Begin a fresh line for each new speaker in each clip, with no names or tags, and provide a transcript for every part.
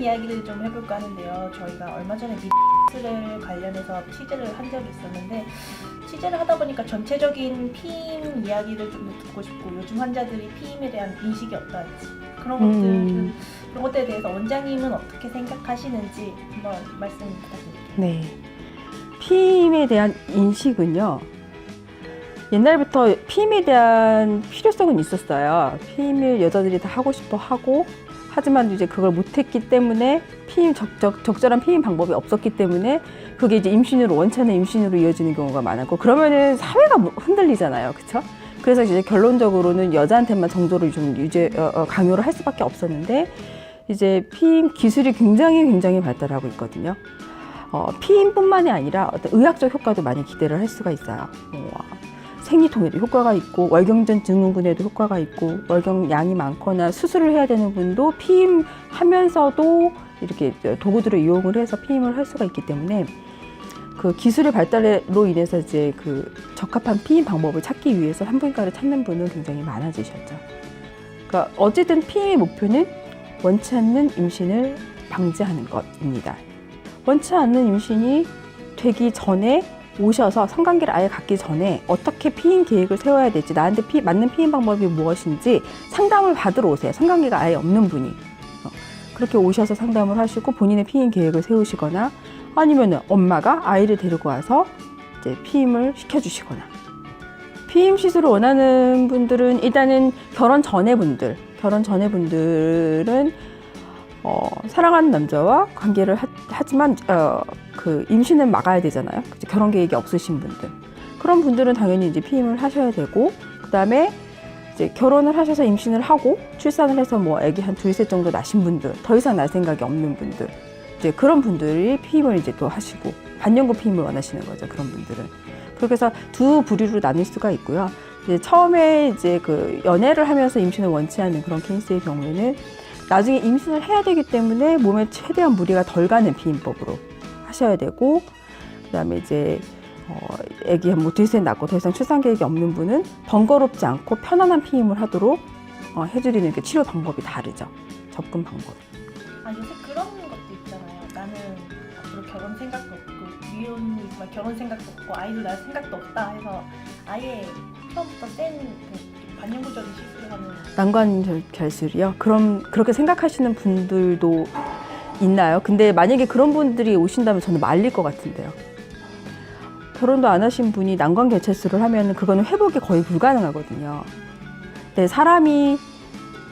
이야기를 좀 해볼까 하는데요. 저희가 얼마 전에 미스를 관련해서 취재를 한 적이 있었는데 취재를 하다 보니까 전체적인 피임 이야기를 좀 듣고 싶고 요즘 환자들이 피임에 대한 인식이 어떠한지 그런 것들에 대해서 원장님은 어떻게 생각하시는지 한번 말씀 부탁드릴게요.
네, 피임에 대한 인식은요. 옛날부터 피임에 대한 필요성은 있었어요. 피임을 여자들이 다 하고 싶어 하고 하지만 이제 그걸 못했기 때문에 적절한 피임 방법이 없었기 때문에 그게 이제 임신으로 원치 않는 임신으로 이어지는 경우가 많았고 그러면은 사회가 흔들리잖아요, 그렇죠? 그래서 이제 결론적으로는 여자한테만 정도를 좀 강요를 할 수밖에 없었는데 이제 피임 기술이 굉장히 발달하고 있거든요. 피임뿐만이 아니라 어떤 의학적 효과도 많이 기대를 할 수가 있어요. 생리통에도 효과가 있고 월경전 증후군에도 효과가 있고 월경량이 많거나 수술을 해야 되는 분도 피임하면서도 이렇게 도구들을 이용을 해서 피임을 할 수가 있기 때문에 그 기술의 발달로 인해서 이제 그 적합한 피임 방법을 찾기 위해서 산부인과를 찾는 분은 굉장히 많아지셨죠. 그러니까 어쨌든 피임의 목표는 원치 않는 임신을 방지하는 것입니다. 원치 않는 임신이 되기 전에 오셔서 성관계를 아예 갖기 전에 어떻게 피임 계획을 세워야 될지 나한테 맞는 피임 방법이 무엇인지 상담을 받으러 오세요. 성관계가 아예 없는 분이 그렇게 오셔서 상담을 하시고 본인의 피임 계획을 세우시거나 아니면 엄마가 아이를 데리고 와서 이제 피임을 시켜주시거나 피임 시술을 원하는 분들은 일단은 결혼 전에 분들은 사랑하는 남자와 관계를 하지만 그 임신을 막아야 되잖아요. 결혼 계획이 없으신 분들 그런 분들은 당연히 이제 피임을 하셔야 되고 그 다음에 이제 결혼을 하셔서 임신을 하고 출산을 해서 뭐 아기 한 둘셋 정도 낳으신 분들 더 이상 낳을 생각이 없는 분들 이제 그런 분들이 피임을 이제 또 하시고 반영구 피임을 원하시는 거죠. 그런 분들은 그렇게 해서 두 부류로 나눌 수가 있고요. 이제 처음에 이제 그 연애를 하면서 임신을 원치 않는 그런 케이스의 경우에는 나중에 임신을 해야 되기 때문에 몸에 최대한 무리가 덜 가는 피임법으로 하셔야 되고 그다음에 이제 아기 뭐 둘셋 낳고 더 이상 출산 계획이 없는 분은 번거롭지 않고 편안한 피임을 하도록 해드리는 그 치료 방법이 다르죠. 접근 방법이.
요새 그런 것도 있잖아요. 나는 앞으로 결혼 생각도 없고 미혼이지만 결혼 생각도 없고 아이도 낳을 생각도 없다 해서 아예 처음부터 센 반영구적인 시술을 하는
난관 결술이요? 그럼 그렇게 생각하시는 분들도 있나요? 근데 만약에 그런 분들이 오신다면 저는 말릴 것 같은데요. 결혼도 안 하신 분이 난관 결절술을 하면 그거는 회복이 거의 불가능하거든요. 근데 사람이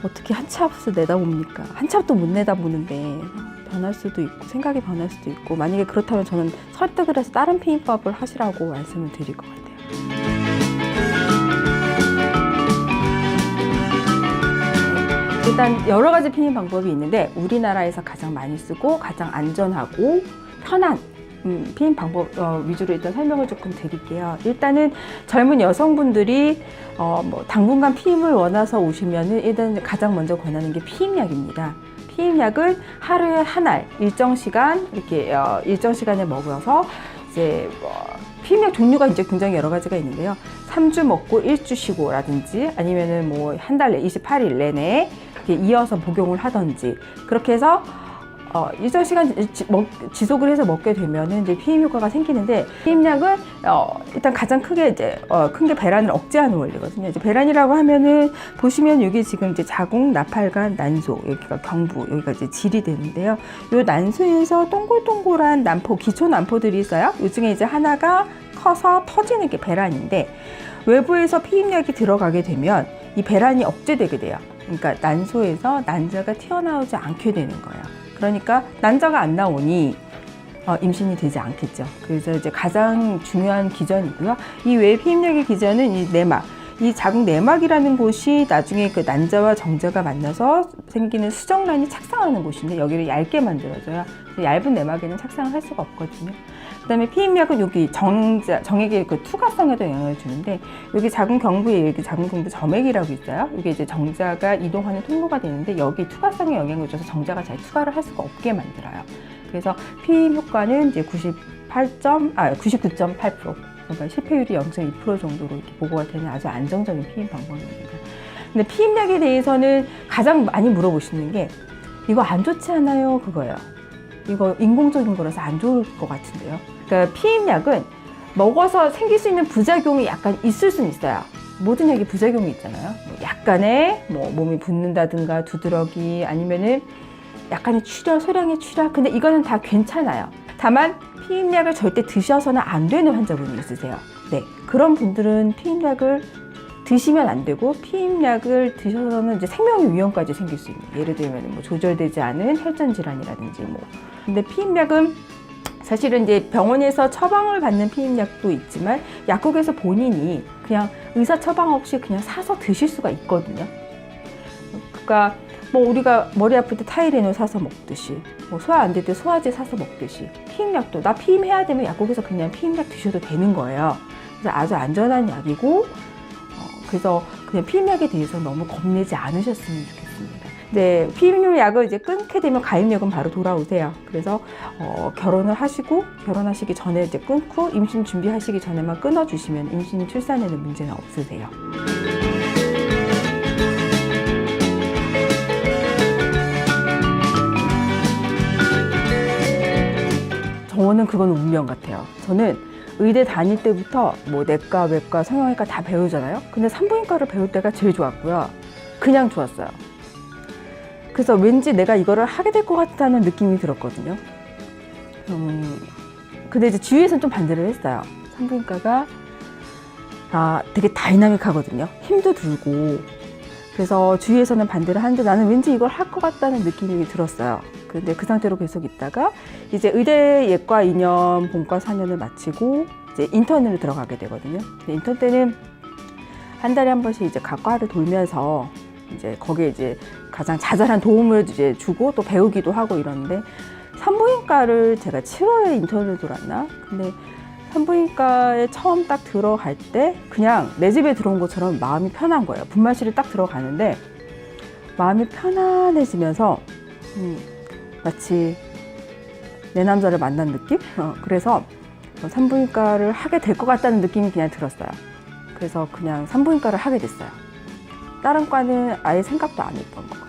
어떻게 한 치 앞서 내다봅니까? 한 치 앞도 못 내다보는데 변할 수도 있고 생각이 변할 수도 있고 만약에 그렇다면 저는 설득을 해서 다른 피임법을 하시라고 말씀을 드릴 것 같아요. 일단 여러 가지 피임 방법이 있는데 우리나라에서 가장 많이 쓰고 가장 안전하고 편한 피임 방법 위주로 일단 설명을 조금 드릴게요. 일단은 젊은 여성분들이 뭐 당분간 피임을 원해서 오시면은 일단 가장 먼저 권하는 게 피임약입니다. 피임약은 하루에 한 알 일정 시간 이렇게 일정 시간에 먹어서 이제 피임약 종류가 이제 굉장히 여러 가지가 있는데요. 3주 먹고 1주 쉬고라든지 아니면은 뭐 한 달 내 28일 내내 이어서 복용을 하든지 그렇게 해서 일정 시간 지속을 해서 먹게 되면은 이제 피임 효과가 생기는데 피임약은 일단 가장 크게 이제 큰 게 배란을 억제하는 원리거든요. 이제 배란이라고 하면은 보시면 여기 지금 이제 자궁, 나팔관, 난소 여기가 경부 여기가 이제 질이 되는데요. 요 난소에서 동글동글한 난포, 기초 난포들이 있어요. 요 중에 이제 하나가 커서 터지는 게 배란인데 외부에서 피임약이 들어가게 되면 이 배란이 억제되게 돼요. 그러니까 난소에서 난자가 튀어나오지 않게 되는 거예요. 그러니까 난자가 안 나오니 임신이 되지 않겠죠. 그래서 이제 가장 중요한 기전이고요. 이 외에 피임약의 기전은 이 내막, 이 자궁 내막이라는 곳이 나중에 그 난자와 정자가 만나서 생기는 수정란이 착상하는 곳인데 여기를 얇게 만들어줘요. 얇은 내막에는 착상을 할 수가 없거든요. 그다음에 피임약은 여기 정액의 그 투과성에도 영향을 주는데 여기 자궁 경부에 여기 자궁 경부 점액이라고 있어요. 이게 이제 정자가 이동하는 통로가 되는데 여기 투과성에 영향을 줘서 정자가 잘 투과를 할 수가 없게 만들어요. 그래서 피임 효과는 이제 99.8%. 그러니까 실패율이 0.2% 정도로 이렇게 보고가 되는 아주 안정적인 피임 방법입니다. 근데 피임약에 대해서는 가장 많이 물어보시는 게 이거 안 좋지 않아요? 그거예요. 이거 인공적인 거라서 안 좋을 것 같은데요. 그러니까 피임약은 먹어서 생길 수 있는 부작용이 약간 있을 수는 있어요. 모든 약이 부작용이 있잖아요. 뭐 약간의 몸이 붓는다든가 두드러기 아니면은 약간의 출혈, 소량의 출혈. 근데 이거는 다 괜찮아요. 다만 피임약을 절대 드셔서는 안 되는 환자분이 있으세요. 네, 그런 분들은 피임약을 드시면 안 되고 피임약을 드셔서는 이제 생명의 위험까지 생길 수 있는, 예를 들면 뭐 조절되지 않은 혈전 질환이라든지 뭐. 근데 피임약은 사실은 이제 병원에서 처방을 받는 피임약도 있지만 약국에서 본인이 그냥 의사 처방 없이 그냥 사서 드실 수가 있거든요. 그러니까 뭐 우리가 머리 아플 때 타이레놀 사서 먹듯이, 뭐 소화 안 될 때 소화제 사서 먹듯이, 피임약도 나 피임해야 되면 약국에서 그냥 피임약 드셔도 되는 거예요. 그래서 아주 안전한 약이고, 그래서 그냥 피임약에 대해서 너무 겁내지 않으셨으면 좋겠습니다. 네, 피임약을 이제 끊게 되면 가입력은 바로 돌아오세요. 그래서 결혼을 하시고 결혼하시기 전에 이제 끊고 임신 준비하시기 전에만 끊어주시면 임신 출산에는 문제는 없으세요. 저는 그건 운명 같아요. 저는 의대 다닐 때부터 뭐 내과, 외과, 성형외과 다 배우잖아요. 근데 산부인과를 배울 때가 제일 좋았고요. 그냥 좋았어요. 그래서 왠지 내가 이거를 하게 될 것 같다는 느낌이 들었거든요. 근데 이제 주위에서는 좀 반대를 했어요. 산부인과가 되게 다이나믹하거든요. 힘도 들고. 그래서 주위에서는 반대를 하는데 나는 왠지 이걸 할 것 같다는 느낌이 들었어요. 근데 그 상태로 계속 있다가 이제 의대 예과 2년, 본과 4년을 마치고 이제 인턴으로 들어가게 되거든요. 인턴 때는 한 달에 한 번씩 이제 각 과를 돌면서 이제 거기에 이제 가장 자잘한 도움을 이제 주고 또 배우기도 하고 이러는데, 산부인과를 제가 7월에 인턴을 들어왔나? 근데 산부인과에 처음 딱 들어갈 때 그냥 내 집에 들어온 것처럼 마음이 편한 거예요. 분만실을 딱 들어가는데 마음이 편안해지면서 마치 내 남자를 만난 느낌? 그래서 산부인과를 하게 될 것 같다는 느낌이 그냥 들었어요. 그래서 그냥 산부인과를 하게 됐어요. 다른 과는 아예 생각도 안 했던 것 같아요.